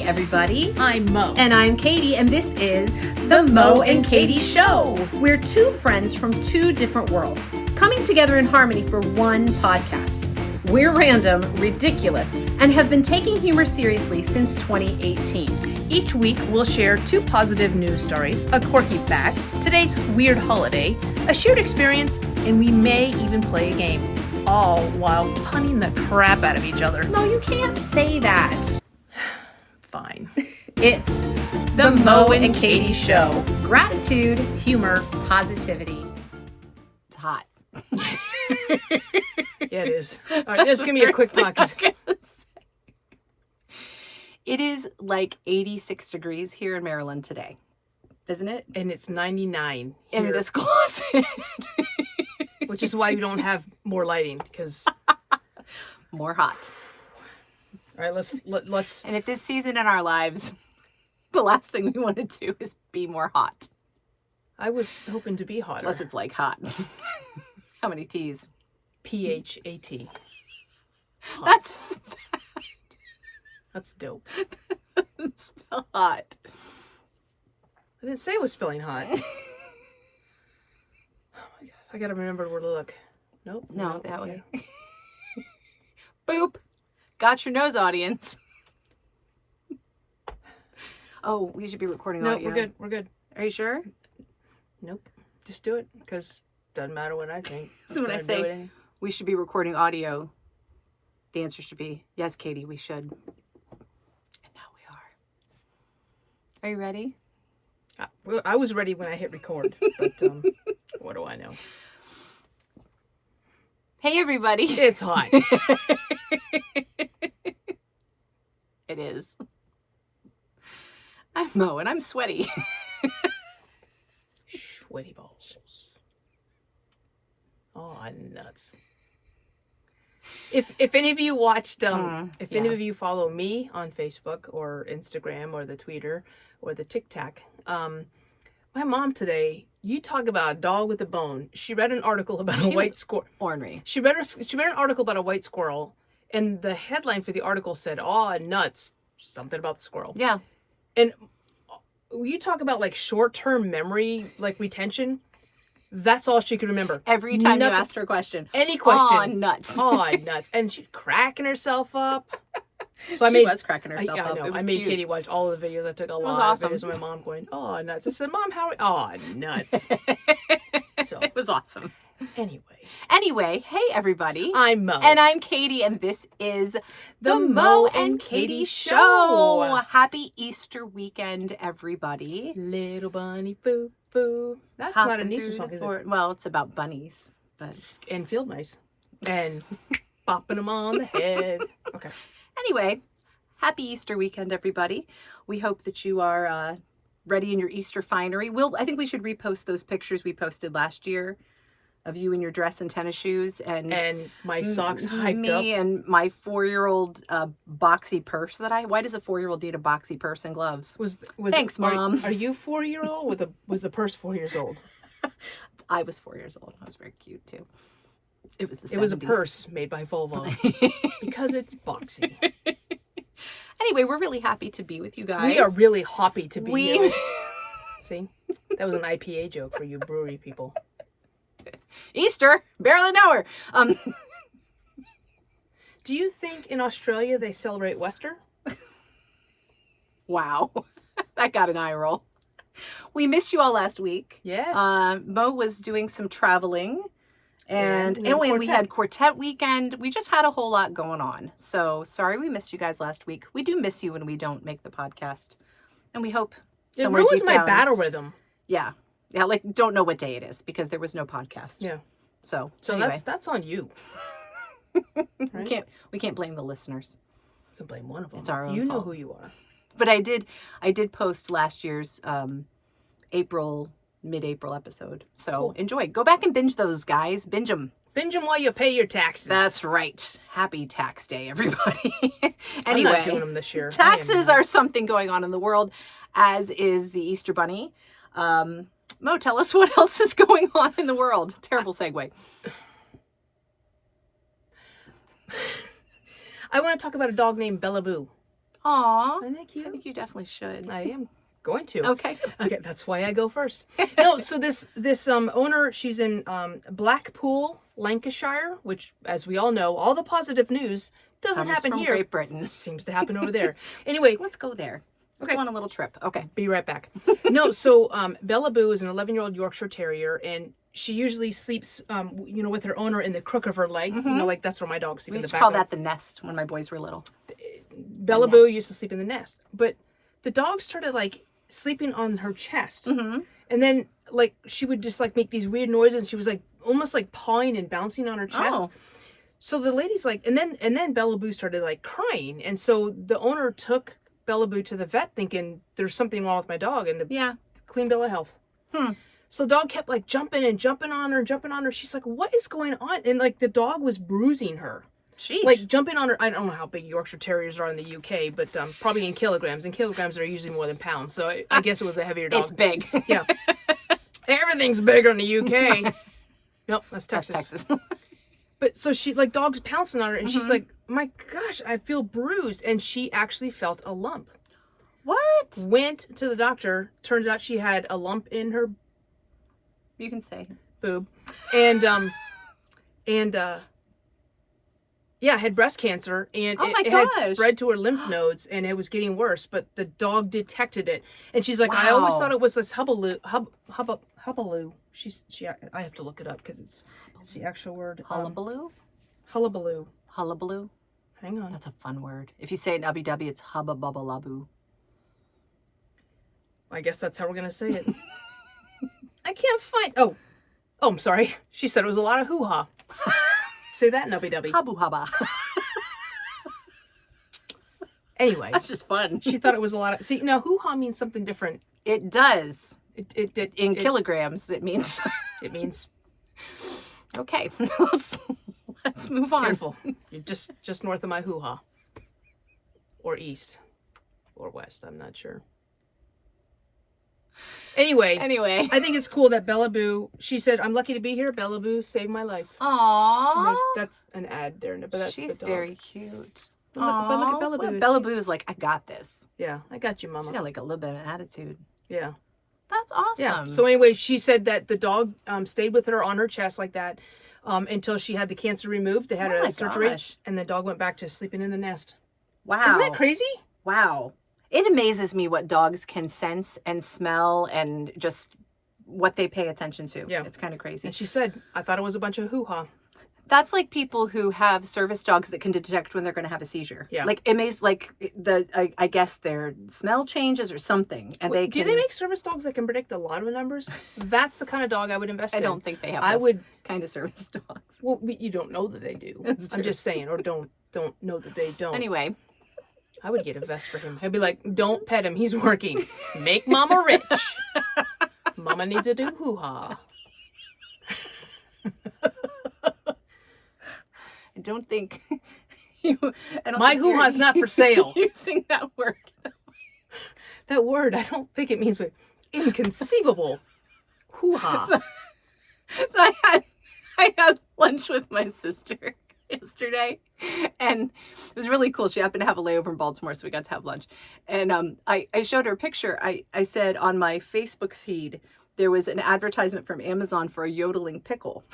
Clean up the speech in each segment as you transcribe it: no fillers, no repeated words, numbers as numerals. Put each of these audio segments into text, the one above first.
everybody. I'm Mo. And I'm Katie, and this is The Mo and Katie Show. We're two friends from two different worlds, coming together in harmony for one podcast. We're random, ridiculous, and have been taking humor seriously since 2018. Each week, we'll share two positive news stories, a quirky fact, today's weird holiday, a shared experience, and we may even play a game, all while punning the crap out of each other. No, you can't say that. Fine. It's The Mo and Katie Show. Gratitude, humor, positivity. It's hot. Yeah, it is. All right, just give me a quick podcast. It is like 86 degrees here in Maryland today, isn't it? And it's 99 in here, this closet. which is why we don't have more lighting, because more hot. All right, let's. And at this season in our lives, the last thing we want to do is be more hot. I was hoping to be hotter. Unless it's like hot. How many T's? PHAT. Hot. That's fat. That's dope. Spell hot. I didn't say it was spelling hot. Oh my god! I gotta remember where to look. Nope. No, that way. Boop. Got your nose, audience. Oh, we should be recording audio. No, we're good. We're good. Are you sure? Nope. Just do it, because doesn't matter what I think. So when I say we should be recording audio, the answer should be, yes, Katie, we should. And now we are. Are you ready? I was ready when I hit record, but what do I know? Hey, everybody. It's hot. It is. I'm Mo, and I'm sweaty. Sweaty balls. Oh, nuts. If any of you watched, any of you follow me on Facebook or Instagram or the Twitter or the TikTok, my mom today, you talk about a dog with a bone. She read an article about a white squirrel. Ornery. She read an article about a white squirrel, and the headline for the article said, "Oh, nuts, something about the squirrel." Yeah. And you talk about like short-term memory, like retention. That's all she could remember. Every time you asked her a question. Any question. Aw, nuts. Aw, nuts. And she's cracking herself up. So she was cracking herself up. I know. It was I made cute. Katie watch all of the videos. I took a lot of videos of my mom going, "Oh, nuts." I said, "Mom, how are you?" "Oh, nuts." So it was awesome. Anyway, hey, everybody. I'm Mo. And I'm Katie, and this is the Mo and Katie Show. Happy Easter weekend, everybody. Little bunny boo boo. That's not an Easter song, is it? Well, it's about bunnies. But... And field mice. And bopping them on the head. Okay. Anyway, happy Easter weekend, everybody. We hope that you are ready in your Easter finery. I think we should repost those pictures we posted last year of you in your dress and tennis shoes and my socks hyped up. Me and my 4-year-old boxy purse why does a 4-year-old need a boxy purse and gloves? Thanks, Mom. Are you 4-year-old? Was the purse 4 years old? I was 4 years old. I was very cute too. It was the 70s. It was a purse made by Volvo because it's boxy. Anyway, we're really happy to be with you guys. We are really happy to be here. See? That was an IPA joke for you brewery people. Easter, barely know her. Do you think in Australia they celebrate Wester? Wow, that got an eye roll. We missed you all last week. Yes. Mo was doing some traveling, and we had quartet weekend. We just had a whole lot going on. So sorry we missed you guys last week. We do miss you when we don't make the podcast, and we hope somewhere deep down. It ruins my battle rhythm. Yeah. Yeah, like don't know what day it is because there was no podcast. Yeah. So anyway. that's on you. Right? We can't blame the listeners. You can blame one of them. It's our own You fault. know who you are. But I did post last year's mid-April episode. So cool. Enjoy. Go back and binge those, guys. Binge them. Binge them while you pay your taxes. That's right. Happy tax day, everybody. Anyway, I'm not doing them this year. Taxes are something going on in the world, as is the Easter Bunny. Mo, tell us what else is going on in the world. Terrible segue. I want to talk about a dog named Bella Boo. Aw. Isn't that cute? I think you definitely should. I am going to. Okay. Okay, that's why I go first. No, so this owner, she's in Blackpool, Lancashire, which, as we all know, all the positive news doesn't happen from here. Great Britain. Seems to happen over there. Anyway, Let's go there. Let's go on a little trip. Okay. be right back. No, so Bella Boo is an 11-year-old Yorkshire Terrier, and she usually sleeps, with her owner in the crook of her leg. Like that's where my dogs sleep. We in the used to back call of that the nest when my boys were little. Bella Boo used to sleep in the nest, but the dog started like sleeping on her chest, and then like she would just like make these weird noises. She was like almost like pawing and bouncing on her chest. Oh. So the lady's like, and then Bella Boo started like crying, and so the owner took Bella Boo to the vet, thinking there's something wrong with my dog, and the clean bill of health. So the dog kept like jumping on her. She's like, what is going on? And like the dog was bruising her. Sheesh. Like jumping on her. I don't know how big Yorkshire Terriers are in the UK, but probably in kilograms. And kilograms are usually more than pounds. So I guess it was a heavier dog. It's big. Yeah. Everything's bigger in the UK. Nope, that's Texas. Texas. But so she, like, dog's pouncing on her, and she's like, my gosh, I feel bruised. And she actually felt a lump. What? Went to the doctor. Turns out she had a lump in her You can say. boob. And had breast cancer, and it had spread to her lymph nodes, and it was getting worse, but the dog detected it. And she's like, I always thought it was this hubbaloo. I have to look it up because it's the actual word. Hullabaloo? Hullabaloo. Hullabaloo? Hang on. That's a fun word. If you say it in ubby-dubby, it's hubba-bubba-laboo. I guess that's how we're going to say it. I can't find... Oh, I'm sorry. She said it was a lot of hoo-ha. Say that in ubby-dubby. Habu-hubba. Anyway. That's just fun. She thought it was a lot of... See, now hoo-ha means something different. It does. In kilograms, it means... It means... Okay. Let's move on. Careful. You're just north of my hoo-ha. Or east. Or west. I'm not sure. Anyway, I think it's cool that Bella Boo, she said, I'm lucky to be here. Bella Boo saved my life. Aww. That's an ad there, but that's She's the dog. very cute. But look at Bella Boo. Well, Bella Boo is like, I got this. Yeah, I got you, Mama. She's got like a little bit of attitude. Yeah. That's awesome. Yeah. So anyway, she said that the dog stayed with her on her chest like that until she had the cancer removed. They had a surgery, and the dog went back to sleeping in the nest. Wow. Isn't that crazy? Wow. It amazes me what dogs can sense and smell and just what they pay attention to. Yeah. It's kind of crazy. And she said, I thought it was a bunch of hoo-ha. That's like people who have service dogs that can detect when they're going to have a seizure. Yeah. Like, I guess their smell changes or something. And they can... Do they make service dogs that can predict the lotto numbers? That's the kind of dog I would invest in. I don't think they have kind of service dogs. Well, you don't know that they do. I'm just saying, or don't know that they don't. Anyway. I would get a vest for him. I'd be like, don't pet him. He's working. Make Mama rich. Mama needs to do hoo-ha. I don't think... My hoo-ha's not for sale. Using that word. That word, I don't think it means inconceivable. Hoo-ha. So I had lunch with my sister yesterday, and it was really cool. She happened to have a layover in Baltimore, so we got to have lunch. And I showed her a picture. I said on my Facebook feed, there was an advertisement from Amazon for a yodeling pickle.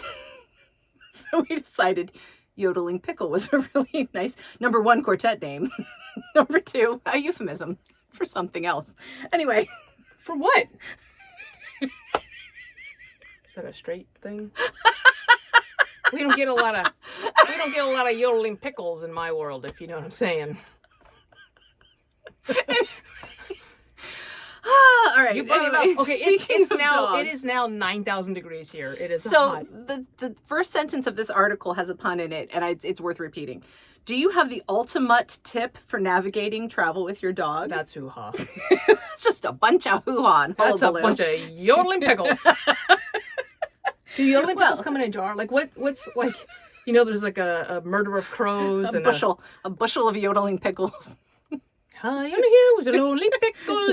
So we decided yodeling pickle was a really nice, number one, quartet name. Number two, a euphemism for something else. Anyway. For what? Is that a straight thing? We don't get a lot of yodeling pickles in my world, if you know what I'm saying. All right. You brought it up. Okay, it is now 9,000 degrees here. It is hot. The first sentence of this article has a pun in it, and it's worth repeating. Do you have the ultimate tip for navigating travel with your dog? That's hoo-ha. It's just a bunch of hoo-ha and That's a bunch of yodeling pickles. Do yodeling pickles come in a jar? Like what's like, there's like a murder of crows a bushel of yodeling pickles. High on the hill was a lonely pickle.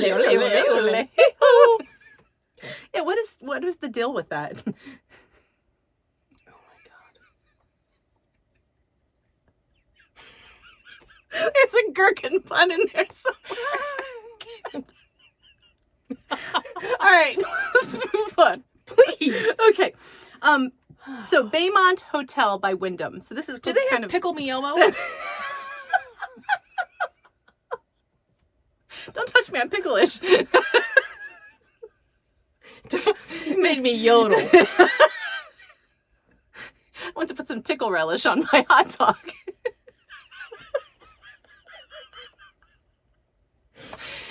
Yeah, what is the deal with that? Oh my There's a gherkin pun in there somewhere. All right, let's move on. Please. Okay. So Baymont Hotel by Wyndham. So this is Do they kind have of pickle me elmo? Don't touch me, I'm picklish. You made me yodel. I want to put some tickle relish on my hot dog.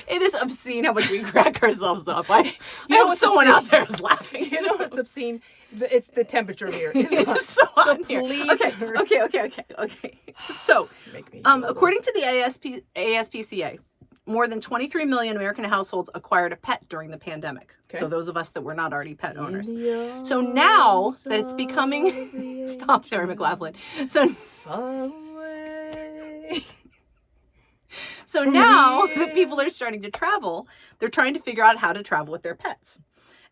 It is obscene how much we crack ourselves up. I hope someone out there is laughing. You know what's obscene? It's the temperature here. It's so hot here. Please. Okay. So, Make me yodel. according to the ASPCA, more than 23 million American households acquired a pet during the pandemic. Okay. So those of us that were not already pet owners. So now that it's becoming... Stop, Sarah McLachlan. So now that people are starting to travel, they're trying to figure out how to travel with their pets.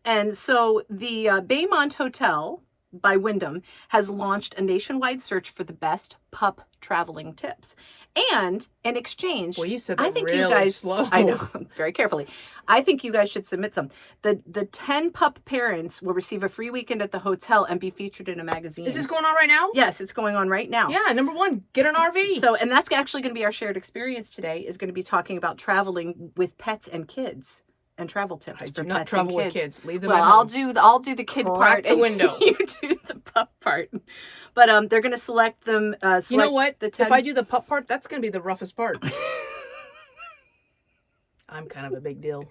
And so the Baymont Hotel by Wyndham has launched a nationwide search for the best pup traveling tips. And in exchange, Well, you said that I think really you guys, slow. I know, very carefully. I think you guys should submit some. The 10 pup parents will receive a free weekend at the hotel and be featured in a magazine. Is this going on right now? Yes, it's going on right now. Yeah, number one, get an RV. So, and that's actually going to be our shared experience today, is going to be talking about traveling with pets and kids and travel tips I for do not pets travel and with kids. kids. Leave them Well, at home. I'll do the kid Crack part the and window. you do the pup part. But they're going to select them. You know what? The 10... If I do the pup part, that's going to be the roughest part. I'm kind of a big deal.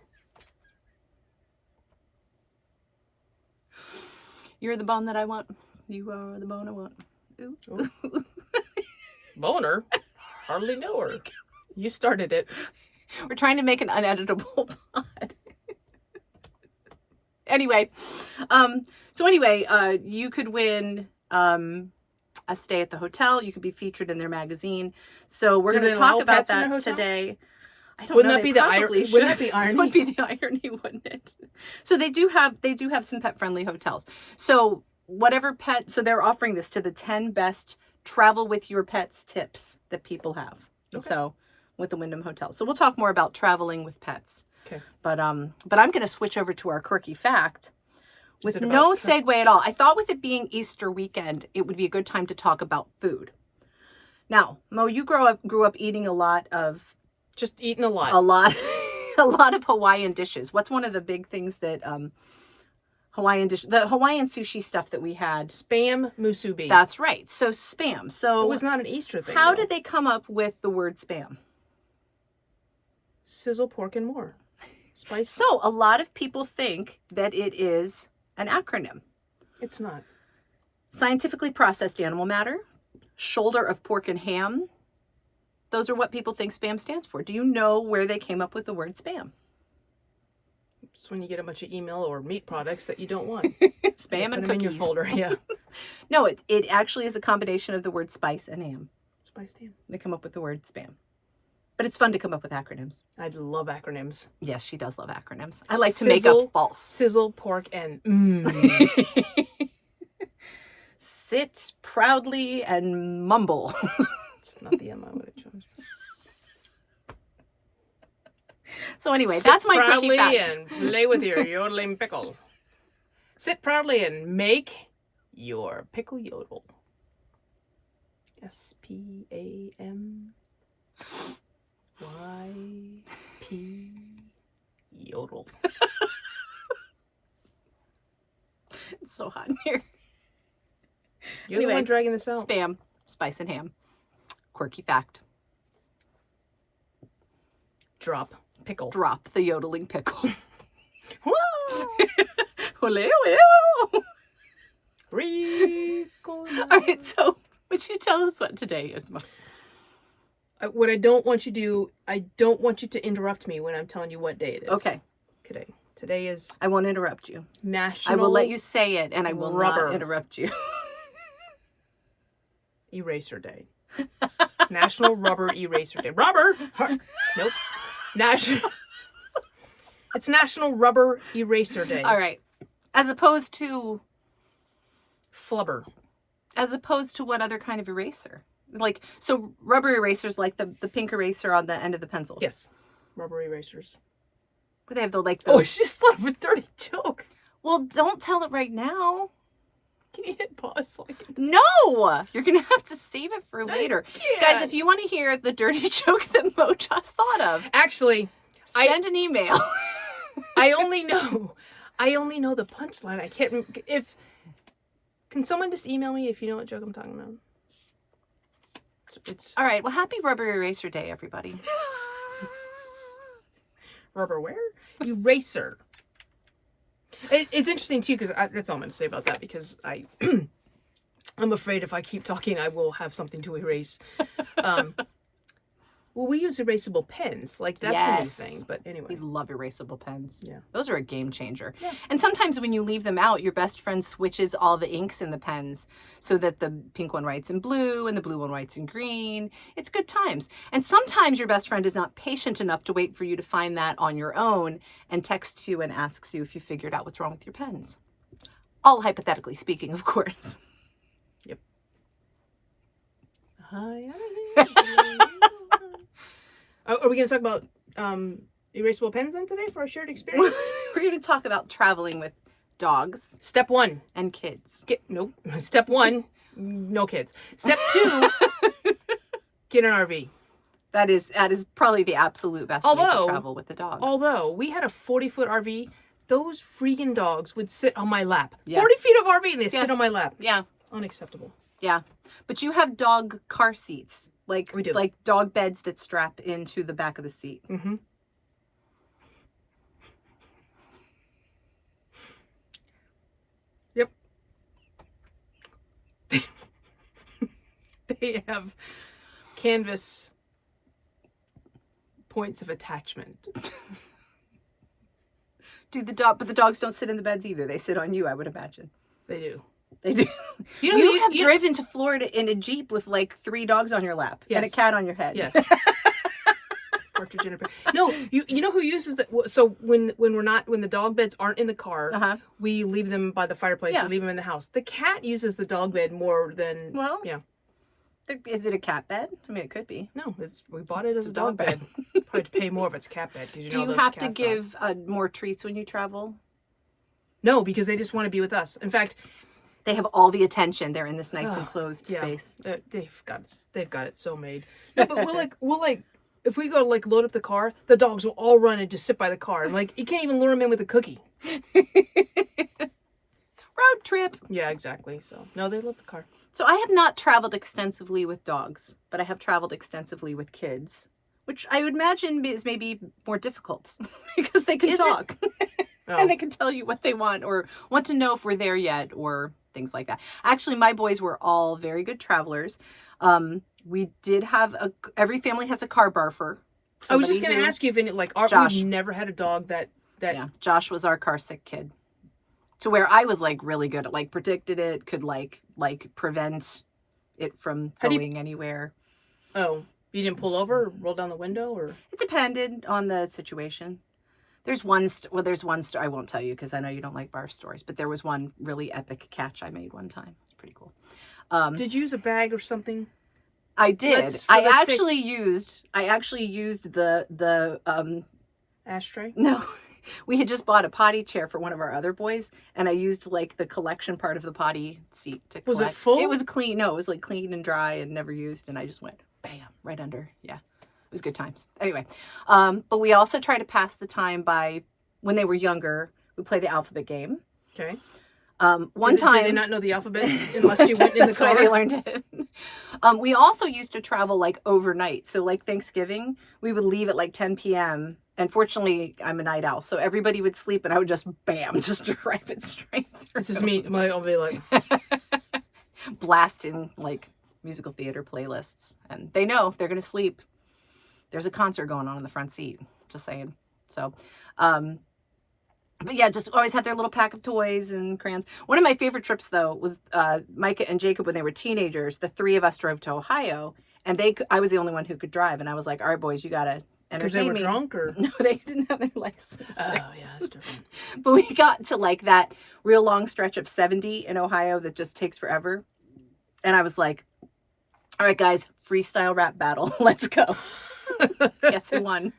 You're the bone that I want. You are the bone I want. Ooh. Boner? Hardly know her. You started it. We're trying to make an uneditable pod. Anyway, you could win a stay at the hotel. You could be featured in their magazine. So we're Do going to they allow talk about pets in their that hotel? today. I don't Wouldn't know. that be They the probably irony? Wouldn't that should. be irony? Would be the irony, wouldn't it? So they do have some pet friendly hotels. So whatever pet. So they're offering this to the 10 best travel with your pets tips that people have. Okay. So with the Wyndham Hotel. So we'll talk more about traveling with pets. Okay. But I'm going to switch over to our quirky fact with it about no segue at all. I thought with it being Easter weekend, it would be a good time to talk about food. Now, Mo, you grew up eating a lot of Just eating a lot. a lot of Hawaiian dishes. What's one of the big things that the Hawaiian sushi stuff that we had? S.P.A.M. musubi. That's right. So S.P.A.M. So It was not an Easter thing. how though. did they come up with the word S.P.A.M? Sizzle, pork, and more. Spice. So a lot of people think that it is an acronym. It's not. Scientifically processed animal matter, shoulder of pork and ham. Those are what people think S.P.A.M stands for. Do you know where they came up with the word S.P.A.M? It's when you get a bunch of email or meat products that you don't want. S.P.A.M and Put them in your cookies. folder. Yeah. No, it actually is a combination of the word spice and ham. Spiced ham. They come up with the word S.P.A.M. But it's fun to come up with acronyms. I love acronyms. Yes, she does love acronyms. I like to make Sizzle, up false. Sizzle, pork, and Sit proudly and mumble. It's not the M I would have chosen. So anyway, Sit that's my quirky proudly fact. and play with your yodeling pickle. Sit proudly and make your pickle yodel. S.P.A.M. Y.P. Yodel. It's so hot in here. You're the one dragging this out. S.P.A.M, spice and ham. Quirky fact. Drop. Pickle. Drop the yodeling pickle. Whoa! Ole, ole, Rico. All right, so would you tell us what today is? What I don't want you to do, I don't want you to interrupt me when I'm telling you what day it is. Okay. Today is I won't interrupt you. National I will let you say it, and I will Rubber not interrupt you. Eraser Day. National Rubber Eraser Day. Rubber! Nope. It's National Rubber Eraser Day. All right. As opposed to Flubber. what other kind of eraser? Like, so rubber erasers, like the pink eraser on the end of the pencil. Yes. Rubber erasers. But they have the, like, Oh, it's just sort of a dirty joke. Well, don't tell it right now. Can you hit pause so I can... No! You're going to have to save it for later. Guys, if you want to hear the dirty joke that Mo just thought of, actually, send an email. I only know the punchline. I can't can someone just email me if you know what joke I'm talking about? It's All right. Well, happy Rubber Eraser Day, everybody. Rubber where? Eraser. It's interesting too because that's all I'm going to say about that because I'm afraid if I keep talking I will have something to erase. Well, we use erasable pens. Like, that's a new thing. But anyway. We love erasable pens. Yeah. Those are a game changer. Yeah. And sometimes when you leave them out, your best friend switches all the inks in the pens so that the pink one writes in blue and the blue one writes in green. It's good times. And sometimes your best friend is not patient enough to wait for you to find that on your own and texts you and asks you if you figured out what's wrong with your pens. All hypothetically speaking, of course. Yep. Are we going to talk about erasable pens then today for our shared experience? We're going to talk about traveling with dogs. Step 1. And kids. Nope. Step 1, no kids. Step 2, get an RV. That is probably the absolute best way to travel with the dog. Although we had a 40-foot RV, those freaking dogs would sit on my lap. Yes. 40 feet of RV and they sit on my lap. Yeah. Unacceptable. Yeah. But you have dog car seats. Like, we do. Like dog beds that strap into the back of the seat. Mm-hmm. Yep. They have canvas points of attachment. But the dogs don't sit in the beds either. They sit on you, I would imagine. They do. They do. You have driven to Florida in a Jeep with like 3 dogs on your lap and a cat on your head. Yes. Partridge in a pear. No, you know who uses that? So when the dog beds aren't in the car, we leave them by the fireplace. Yeah. We leave them in the house. The cat uses the dog bed more than Is it a cat bed? I mean, it could be. No, we bought it as a dog bed. Probably to pay more if it's a cat bed because Do you have to give more treats when you travel? No, because they just want to be with us. In fact, they have all the attention. They're in this nice enclosed space. They've got it so made. No, but we'll if we go to load up the car, the dogs will all run and just sit by the car. And you can't even lure them in with a cookie. Road trip. Yeah, exactly. So no, they love the car. So I have not traveled extensively with dogs, but I have traveled extensively with kids, which I would imagine is maybe more difficult because they can talk. And they can tell you what they want or want to know if we're there yet or things like that. Actually, my boys were all very good travelers. We did have every family has a car barfer. I was just going to ask you if Josh. We've never had a dog that. Yeah, Josh was our car sick kid. To where I was really good at predicted it, could prevent it from going anywhere. Oh, you didn't pull over or roll down the window or? It depended on the situation. There's one story I won't tell you because I know you don't like barf stories, but there was one really epic catch I made one time. It's pretty cool. Did you use a bag or something? I did. I actually used the ashtray? No. We had just bought a potty chair for one of our other boys, and I used the collection part of the potty seat to collect. Was it full? It was clean. No, it was clean and dry and never used, and I just went bam right under. Yeah, it was good times. Anyway, but we also try to pass the time by when they were younger. We play the alphabet game. Okay. One time, did they not know the alphabet unless you went in the car? That's why they learned it. We also used to travel overnight. So Thanksgiving, we would leave at 10 p.m. And fortunately, I'm a night owl, so everybody would sleep, and I would just drive it straight through. This is me. I'll be blasting musical theater playlists, and they know if they're going to sleep. There's a concert going on in the front seat. Just saying. So, but yeah, just always have their little pack of toys and crayons. One of my favorite trips, though, was Micah and Jacob when they were teenagers. The 3 of us drove to Ohio, and I was the only one who could drive, and I was like, all right, boys, you got to because they were drunk or? No, they didn't have their license. Oh, yeah, that's different. But we got to that real long stretch of 70 in Ohio that just takes forever. And I was like, All right, guys. Freestyle rap battle. Let's go. Guess who won?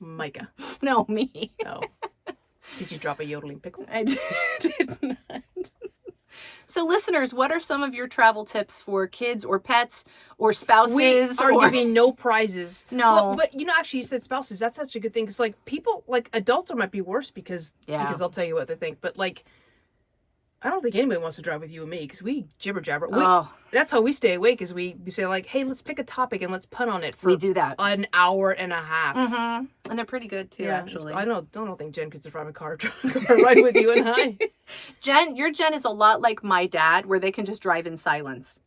Micah. No, me. Oh. Did you drop a yodeling pickle? I did not. So, listeners, what are some of your travel tips for kids or pets or spouses? We are giving no prizes. No. Well, but, actually, you said spouses. That's such a good thing. Because, people, adults might be worse because they'll tell you what they think. But, I don't think anybody wants to drive with you and me because we jibber jabber. That's how we stay awake is we say hey, let's pick a topic and let's punt on it for we do that. an hour and a half. Mm-hmm. And they're pretty good too, actually. I don't think Jen could survive a car ride with you and I. Your Jen is a lot like my dad where they can just drive in silence.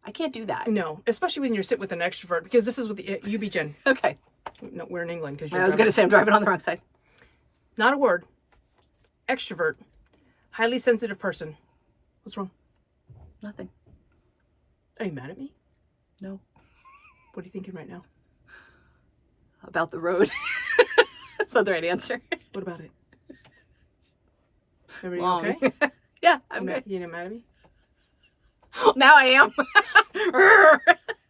I can't do that. No, especially when you're sitting with an extrovert because this is what you be Jen. Okay. No, we're in England because I was going to say I'm driving on the wrong side. Not a word. Extrovert. Highly sensitive person. What's wrong? Nothing. Are you mad at me? No. What are you thinking right now? About the road. That's not the right answer. What about it? Everybody okay? Yeah, I'm good. You not mad at me? Now I am.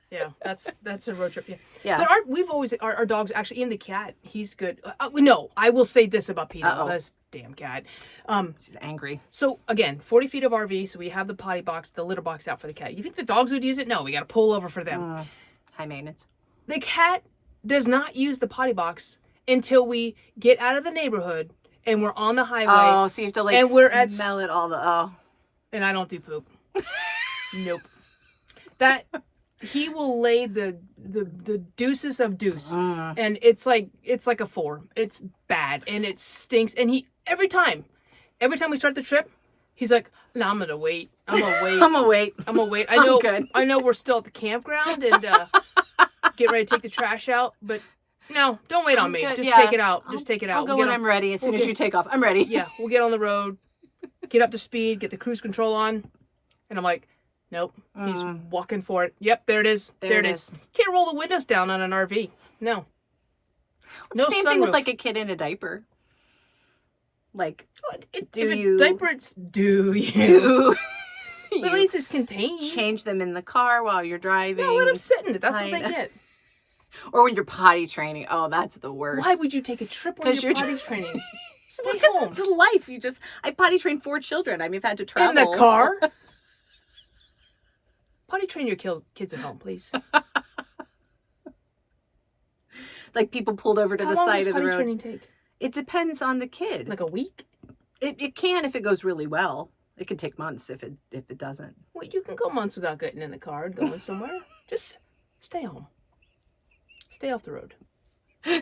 Yeah, that's a road trip. Yeah. But our dog's actually in the cat. He's good. No, I will say this about Peter. This damn cat. She's angry. So again, 40 feet of RV. So we have the potty box, the litter box out for the cat. You think the dogs would use it? No, we got to pull over for them. High maintenance. The cat does not use the potty box until we get out of the neighborhood and we're on the highway. Oh, so you have to and we're smell it all And I don't do poop. Nope. That he will lay the deuces of deuce, and it's like a 4. It's bad and it stinks. And every time we start the trip, he's like, "No, I'm gonna wait. I'm gonna wait. I know we're still at the campground and get ready to take the trash out, but no, don't wait on me. Just take it out. Just take it out. I'll go when I'm ready. As soon as you take off, I'm ready. Yeah, we'll get on the road, get up to speed, get the cruise control on, and I'm like." Nope. He's walking for it. Yep, there it is. There it is. Can't roll the windows down on an RV. No. It's the same thing with a kid in a diaper. Do you? At least it's contained. Change them in the car while you're driving. No, let them sit in it. That's what they get. Or when you're potty training. Oh, that's the worst. Why would you take a trip when you're potty training? Stay home. Because it's life. I potty trained 4 children. I've had to travel. In the car? Potty train your kids at home, please. People pulled over to the side of the road. How long does potty training take? It depends on the kid. Like a week? It can if it goes really well. It can take months if it doesn't. Well, you can go months without getting in the car and going somewhere. Just stay home. Stay off the road.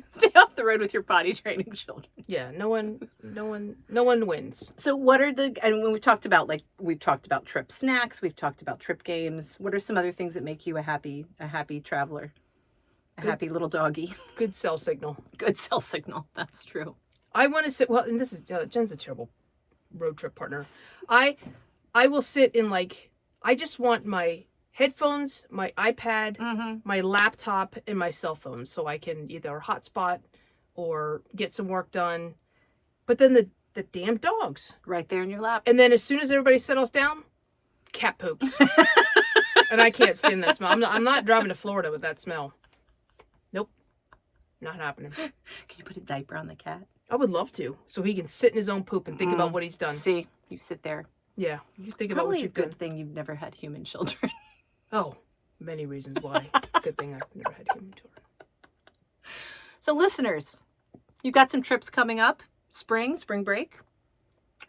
Stay off the road with your potty training children. Yeah, no one wins. So what are and when we've talked about trip snacks, we've talked about trip games. What are some other things that make you a happy traveler? Happy little doggy. Good cell signal. Good cell signal. That's true. I want to sit and this is Jen's a terrible road trip partner. I will sit in I just want my headphones, my iPad, my laptop, and my cell phone so I can either hotspot or get some work done. But then the damn dogs. Right there in your lap. And then as soon as everybody settles down, cat poops. And I can't stand that smell. I'm not driving to Florida with that smell. Nope. Not happening. Can you put a diaper on the cat? I would love to. So he can sit in his own poop and think about what he's done. See, you sit there. Yeah. You think about what you've done. Probably a good thing you've never had human children. Oh, many reasons why. It's a good thing I've never had human children. So listeners, you've got some trips coming up. Spring break.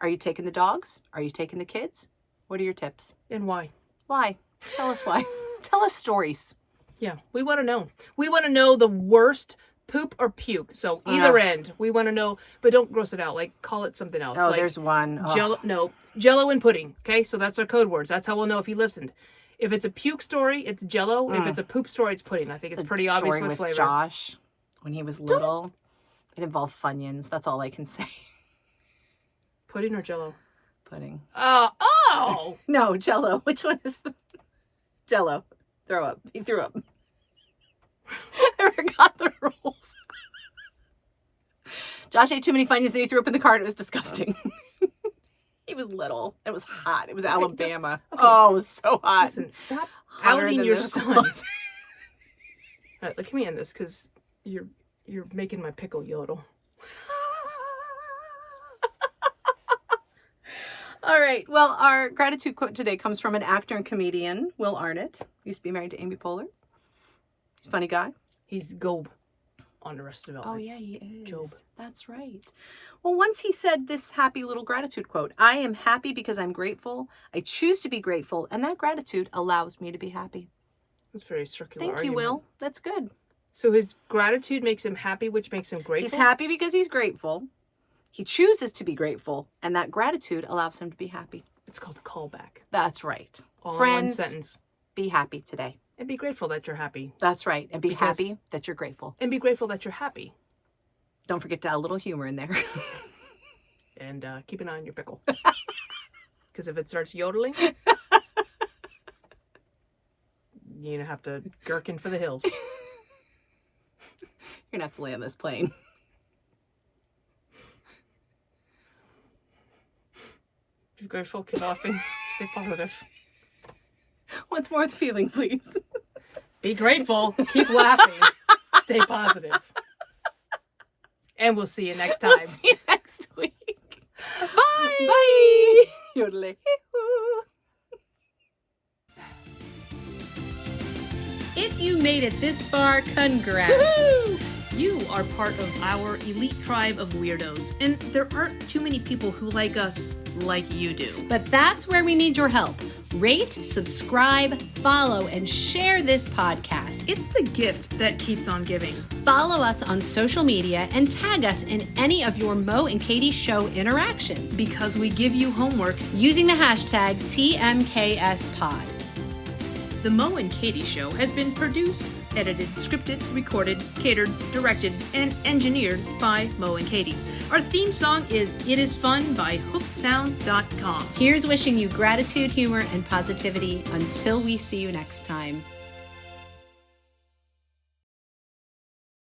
Are you taking the dogs? Are you taking the kids? What are your tips? And why? Why? Tell us why. Tell us stories. Yeah, we want to know. We want to know the worst poop or puke. So either end, we want to know, but don't gross it out. Call it something else. Oh, there's one. Jello and pudding. Okay, so that's our code words. That's how we'll know if he listened. If it's a puke story, it's Jello. If it's a poop story, it's pudding. I think it's pretty obvious with flavor. Josh, when he was little, it involved Funyuns. That's all I can say. Pudding or Jello? Pudding. Oh! No, Jello. Which one is the Jello? Throw up. He threw up. I forgot the rules. Josh ate too many Funyuns and he threw up in the car and it was disgusting. He was little. It was hot. It was Alabama. Okay. Oh, it was so hot. Listen, stop Hotter outing than your this son. was. All right, look at me on this because you're making my pickle yodel. All right. Well, our gratitude quote today comes from an actor and comedian, Will Arnett. Used to be married to Amy Poehler. He's a funny guy. He's Gob on Arrested Development. Oh, yeah, he is. Job. That's right. Well, once he said this happy little gratitude quote, I am happy because I'm grateful. I choose to be grateful, and that gratitude allows me to be happy. That's very circular Thank argument. you, Will. That's good. So his gratitude makes him happy, which makes him grateful? He's happy because he's grateful. He chooses to be grateful, and that gratitude allows him to be happy. It's called a callback. That's right. All in Friends, one sentence. be happy today. And be grateful that you're happy. That's right. And be Because- happy that you're grateful. And be grateful that you're happy. Don't forget to add a little humor in there. And keep an eye on your pickle. Because if it starts yodeling, you're going to have to gherkin for the hills. You're going to have to land this plane. Be grateful, keep laughing, stay positive. Once more the feeling, please. Be grateful, keep laughing, stay positive. And we'll see you next time. We'll see you next week. Bye! Bye! Yodeling. If you made it this far, congrats. Woo! You are part of our elite tribe of weirdos, and there aren't too many people who like us like you do. But that's where we need your help. Rate, subscribe, follow, and share this podcast. It's the gift that keeps on giving. Follow us on social media and tag us in any of your Mo and Katie Show interactions Because we give you homework. using the hashtag TMKSPod. The Mo and Katie Show has been produced, edited, scripted, recorded, catered, directed, and engineered by Mo and Katie. Our theme song is It Is Fun by HookedSounds.com. Here's wishing you gratitude, humor, and positivity until we see you next time.